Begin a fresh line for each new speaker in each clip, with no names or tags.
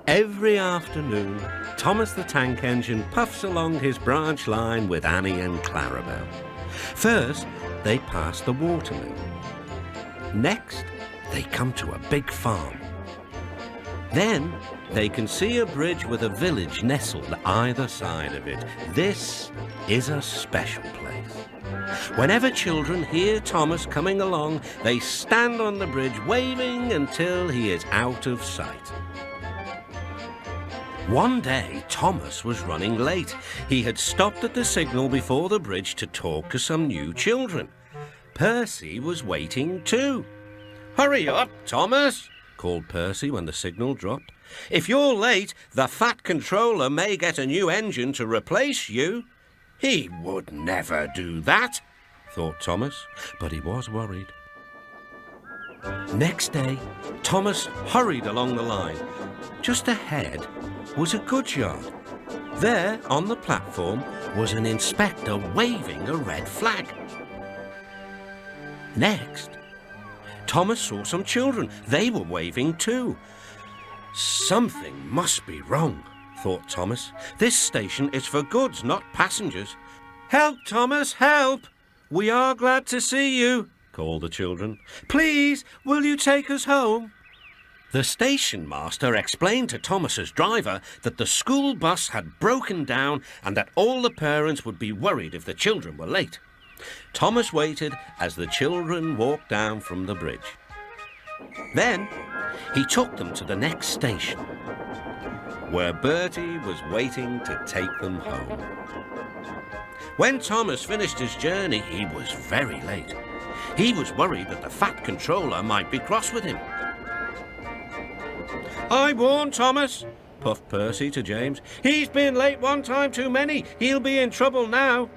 Every afternoon, Thomas the Tank Engine puffs along his branch line with Annie and Clarabel. First, they pass the watermill. Next, they come to a big farm. Then, they can see a bridge with a village nestled either side of it. This is a special place. Whenever children hear Thomas coming along, they stand on the bridge waving until he is out of sight. One day, Thomas was running late. He had stopped at the signal before the bridge to talk to some new children. Percy was waiting too. "Hurry up, Thomas," called Percy when the signal dropped. "If you're late, the Fat Controller may get a new engine to replace you." He would never do that, thought Thomas, but he was worried. Next day, Thomas hurried along the line. Just ahead was a goods yard. There, on the platform, was an inspector waving a red flag. Next, Thomas saw some children. They were waving too. Something must be wrong, thought Thomas. This station is for goods, not passengers. "Help, Thomas, help! We are glad to see you," called the children. "Please, will you take us home?" The station master explained to Thomas's driver that the school bus had broken down and that all the parents would be worried if the children were late. Thomas waited as the children walked down from the bridge. Then he took them to the next station, where Bertie was waiting to take them home. When Thomas finished his journey, he was very late. He was worried that the Fat Controller might be cross with him. "I warned Thomas," puffed Percy to James. "He's been late one time too many. He'll be in trouble now."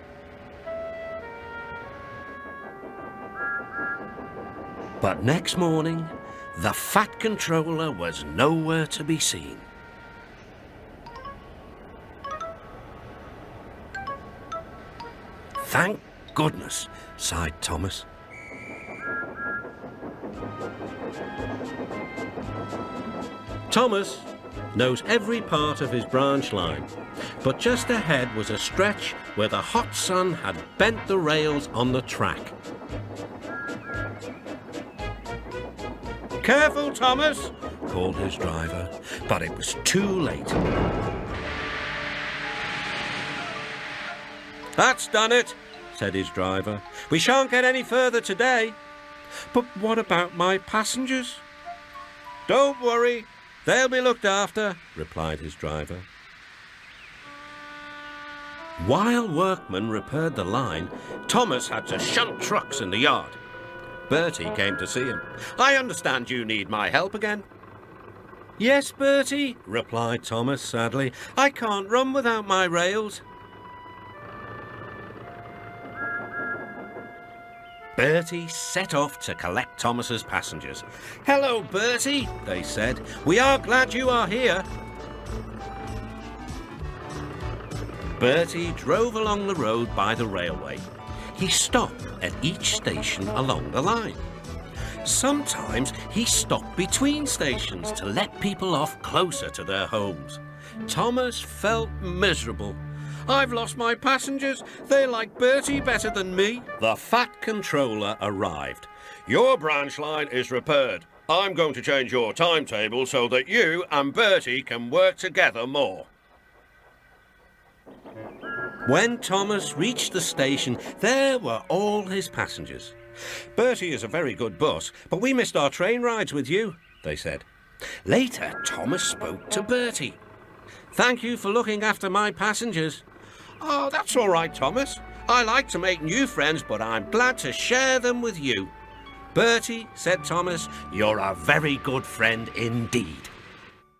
But next morning, the Fat Controller was nowhere to be seen. "Thank goodness," sighed Thomas. Thomas knows every part of his branch line, but just ahead was a stretch where the hot sun had bent the rails on the track. "Careful, Thomas," called his driver, but it was too late. "That's done it," said his driver. "We shan't get any further today." "But what about my passengers?" "Don't worry, they'll be looked after," replied his driver. While workmen repaired the line, Thomas had to shunt trucks in the yard. Bertie came to see him. "I understand you need my help again." "Yes, Bertie," replied Thomas sadly. "I can't run without my rails." Bertie set off to collect Thomas's passengers. "Hello, Bertie," they said. "We are glad you are here." Bertie drove along the road by the railway. He stopped at each station along the line. Sometimes he stopped between stations to let people off closer to their homes. Thomas felt miserable. "I've lost my passengers. They like Bertie better than me." The Fat Controller arrived. "Your branch line is repaired. I'm going to change your timetable so that you and Bertie can work together more." When Thomas reached the station, there were all his passengers. "Bertie is a very good bus, but we missed our train rides with you," they said. Later, Thomas spoke to Bertie. "Thank you for looking after my passengers." "Oh, that's all right, Thomas. I like to make new friends, but I'm glad to share them with you." "Bertie," said Thomas, "you're a very good friend indeed."